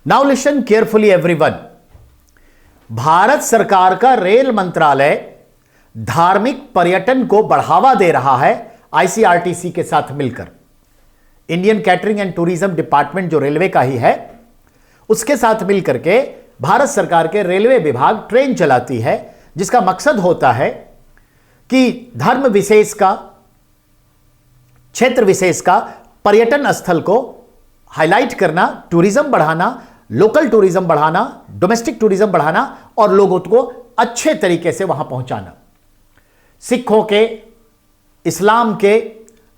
Now listen carefully everyone. Bharat सरकार का rail मंत्रालय धार्मिक पर्यटन को बढ़ावा दे रहा है आईसीआरटीसी के साथ मिलकर। Indian catering and tourism department जो रेलवे का ही है, उसके साथ मिलकर के भारत सरकार के रेलवे विभाग ट्रेन चलाती है, जिसका मकसद होता है कि धर्म विशेष का, क्षेत्र विशेष का पर्यटन स्थल को हाईलाइट करना, टूरिज्म बढ़ाना, लोकल टूरिज्म बढ़ाना, डोमेस्टिक टूरिज्म बढ़ाना और लोगों को अच्छे तरीके से वहां पहुंचाना। सिखों के, इस्लाम के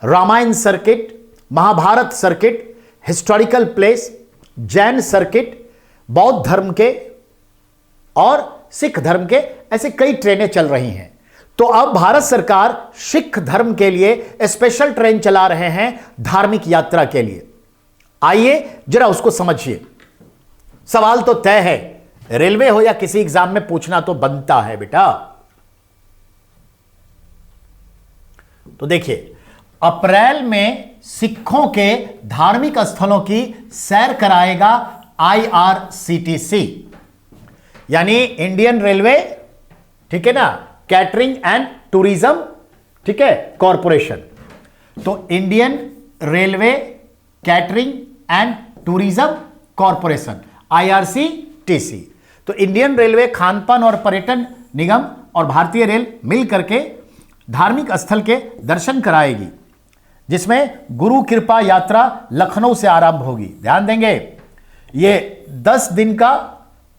Ramayan circuit, Mahabharat circuit, historical place, Jain circuit, बौद्ध धर्म के और सिख धर्म के, ऐसे कई ट्रेनें चल रही हैं। तो अब भारत सरकार सिख धर्म के लिए स्पेशल ट्रेन चला रहे हैं धार्मिक यात्रा के लिए। आइए जरा उसको समझिए। सवाल तो तय है, रेलवे हो या किसी एग्जाम में पूछना तो बनता है बेटा। तो देखिए, अप्रैल में सिखों के धार्मिक स्थलों की सैर कराएगा आईआरसीटीसी, यानी इंडियन रेलवे, ठीक है ना, कैटरिंग एंड टूरिज्म, ठीक है, कॉरपोरेशन। तो Indian railway catering and tourism corporation, IRCTC. तो इंडियन रेलवे, खानपान और पर्यटन निगम और भारतीय रेल मिल करके धार्मिक स्थल के दर्शन कराएगी, जिसमें गुरु कृपा यात्रा लखनऊ से आरंभ होगी। ध्यान देंगे, ये 10 दिन का,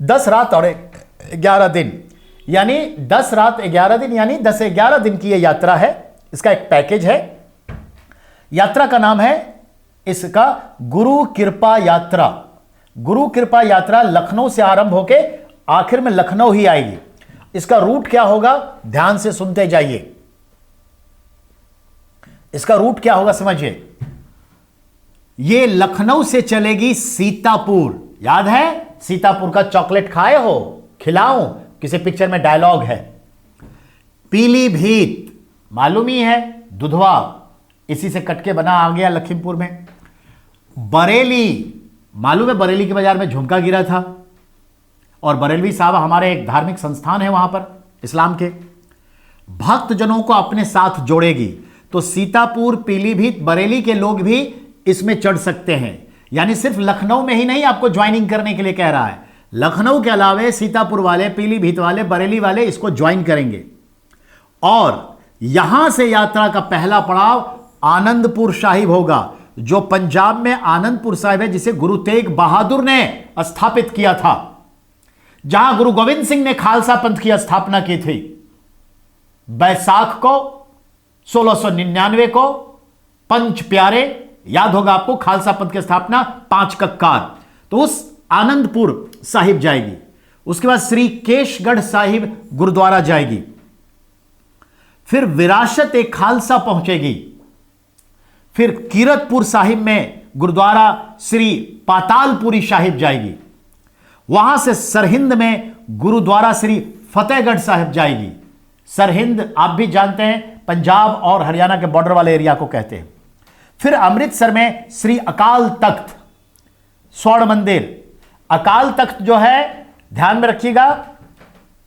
10 रात और 11 दिन, यानी 10 रात 11 दिन, यानी 10-11 दिन की ये यात्रा है। इसका एक पैकेज है। यात्रा का नाम है इसका गुरु कृपा यात्रा। गुरु कृपा यात्रा लखनऊ से आरंभ होके आखिर में लखनऊ ही आएगी। इसका रूट क्या होगा, ध्यान से सुनते जाइए। इसका रूट क्या होगा समझिए। ये लखनऊ से चलेगी सीतापुर। याद है सीतापुर का चॉकलेट खाए हो, खिलाऊं, किसी पिक्चर में डायलॉग है। पीलीभीत मालूम ही है, दुधवा इसी से कट के बना आ गया लखीमपुर में। बरेली मालूम है, बरेली के बाजार में झुमका गिरा था, और बरेलवी साहब हमारे एक धार्मिक संस्थान है वहां पर इस्लाम के। भक्तजनों को अपने साथ जोड़ेगी। तो सीतापुर, पीलीभीत, बरेली के लोग भी इसमें चढ़ सकते हैं। यानी सिर्फ लखनऊ में ही नहीं आपको ज्वाइनिंग करने के लिए कह रहा है, लखनऊ के अलावे सीतापुर वाले, पीलीभीत वाले, बरेली वाले इसको ज्वाइन करेंगे। और यहां से यात्रा का पहला पड़ाव आनंदपुर साहिब होगा, जो पंजाब में आनंदपुर साहिब है, जिसे गुरु तेग बहादुर ने स्थापित किया था, जहां गुरु गोविंद सिंह ने खालसा पंथ की स्थापना की थी। बैसाख को 1699 को पंच प्यारे, याद होगा आपको, खालसा पंथ की स्थापना 5 कक्कार, तो उस आनंदपुर साहिब जाएगी। उसके बाद श्री केशगढ़ साहिब गुरुद्वारा जाएगी। फिर विरासत ए खालसा पहुंचेगी। फिर कीरतपुर साहिब में गुरुद्वारा श्री पातालपुरी साहिब जाएगी। वहां से सरहिंद में गुरुद्वारा श्री फतेहगढ़ साहिब जाएगी। सरहिंद आप भी जानते हैं, पंजाब और हरियाणा के बॉर्डर वाले एरिया को कहते हैं। फिर अमृतसर में श्री अकाल तख्त स्वर्ण मंदिर। अकाल तख्त जो है ध्यान में रखिएगा,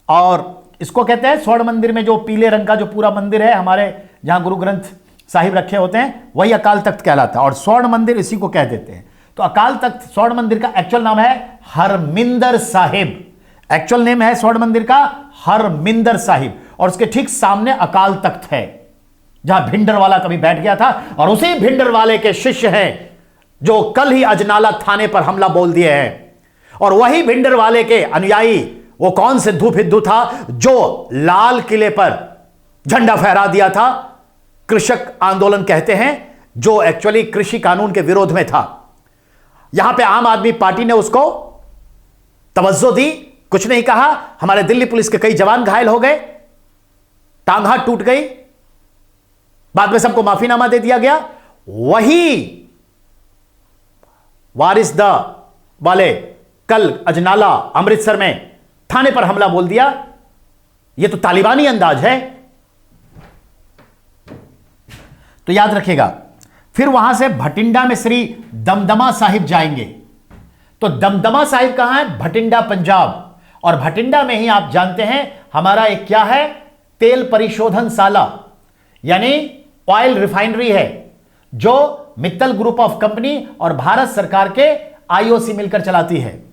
और इसको कहते हैं स्वर्ण मंदिर में जो पीले रंग का जो पूरा मंदिर है हमारे, जहां गुरु ग्रंथ साहिब रखे होते हैं, वही अकाल तख्त कहलाता है, और स्वर्ण मंदिर इसी को कह देते हैं। तो अकाल तख्त स्वर्ण मंदिर का एक्चुअल नाम है हरमिंदर साहिब। एक्चुअल नेम है स्वर्ण मंदिर का हरमिंदर साहिब, और उसके ठीक सामने अकाल तख्त है, जहां भिंडर वाला कभी बैठ गया था, और उसी भिंडर वाले के शिष्य हैं जो कल ही अजनाला थाने पर हमला बोल दिए हैं। और वही भिंडर वाले के अनुयायी वो कौन सिद्धू फिद्धू था जो लाल किले पर झंडा फहरा दिया था, कृषक आंदोलन कहते हैं, जो एक्चुअली कृषि कानून के विरोध में था। यहां पे आम आदमी पार्टी ने उसको तवज्जो दी, कुछ नहीं कहा। हमारे दिल्ली पुलिस के कई जवान घायल हो गए, टांग हाथ टूट गई, बाद में सबको माफीनामा दे दिया गया। वही वारिस दा वाले कल अजनाला अमृतसर में थाने पर हमला बोल दिया। यह तो तालिबानी अंदाज है। तो याद रखिएगा। फिर वहां से भटिंडा में श्री दमदमा साहिब जाएंगे। तो दमदमा साहिब कहां है? भटिंडा, पंजाब। और भटिंडा में ही आप जानते हैं हमारा एक क्या है? तेल परिशोधनशाला यानी ऑयल रिफाइनरी है, जो मित्तल ग्रुप ऑफ कंपनी और भारत सरकार के आईओसी मिलकर चलाती है।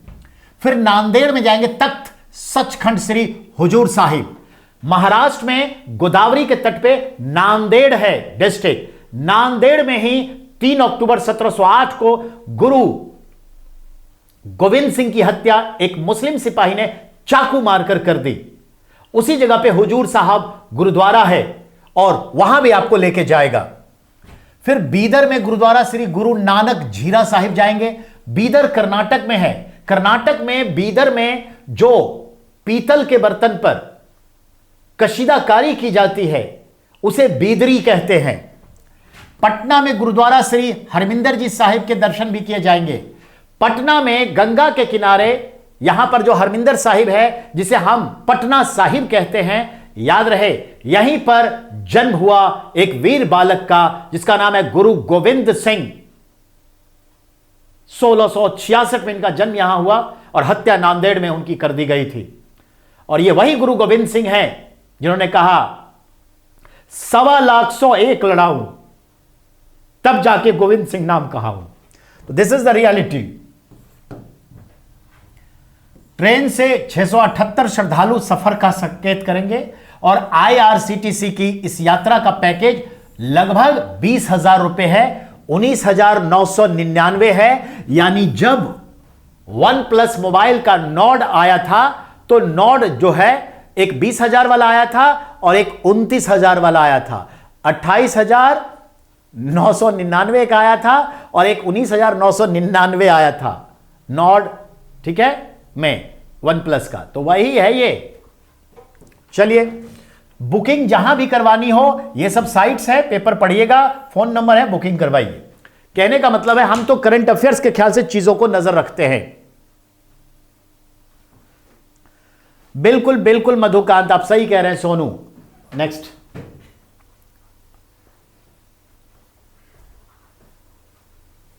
फिर नांदेड़ में जाएंगे, तख्त सचखंड श्री हुजूर साहिब। महाराष्ट्र में गोदावरी के तट पे नांदेड़ है डिस्ट्रिक्ट। नांदेड़ में ही 3 अक्टूबर 1708 को गुरु गोविंद सिंह की हत्या एक मुस्लिम सिपाही ने चाकू मारकर कर दी। उसी जगह पे हुजूर साहब गुरुद्वारा है और वहां भी आपको लेके जाएगा। फिर बीदर में गुरुद्वारा श्री गुरु नानक झीरा साहिब जाएंगे। बीदर कर्नाटक में है। कर्नाटक में बीदर में जो पीतल के बर्तन पर कशीदाकारी की जाती है उसे बीदरी कहते हैं। पटना में गुरुद्वारा श्री हरमिंदर जी साहिब के दर्शन भी किए जाएंगे। पटना में गंगा के किनारे यहां पर जो हरमिंदर साहिब है, जिसे हम पटना साहिब कहते हैं, याद रहे यहीं पर जन्म हुआ एक वीर बालक का जिसका नाम है गुरु गोविंद सिंह। 1666 में इनका जन्म यहां हुआ और हत्या नांदेड़ में उनकी कर दी गई थी। और ये वही गुरु गोविंद सिंह हैं जिन्होंने कहा 125,101 लड़ाऊं तब जाके गोविंद सिंह नाम कहा हूं। तो this is the reality. Train से 678 श्रद्धालु सफर का संकेत करेंगे और आईआरसीटीसी की इस यात्रा का पैकेज लगभग 20,000 रुपए है। 19,999 है। यानी जब वन प्लस मोबाइल का नॉड आया था तो नॉड जो है एक 20,000 वाला आया था और एक 29,000 वाला आया था। 28,999 एक आया था और एक 19,999 आया था नॉड, ठीक है, में वन प्लस का। तो वही है ये। चलिए, बुकिंग जहां भी करवानी हो, ये सब साइट्स है, पेपर पढ़िएगा, फोन नंबर है, बुकिंग करवाइए। कहने का मतलब है हम तो करंट अफेयर्स के ख्याल से चीजों को नजर रखते हैं। बिल्कुल बिल्कुल मधुकांत, आप सही कह रहे हैं सोनू। नेक्स्ट।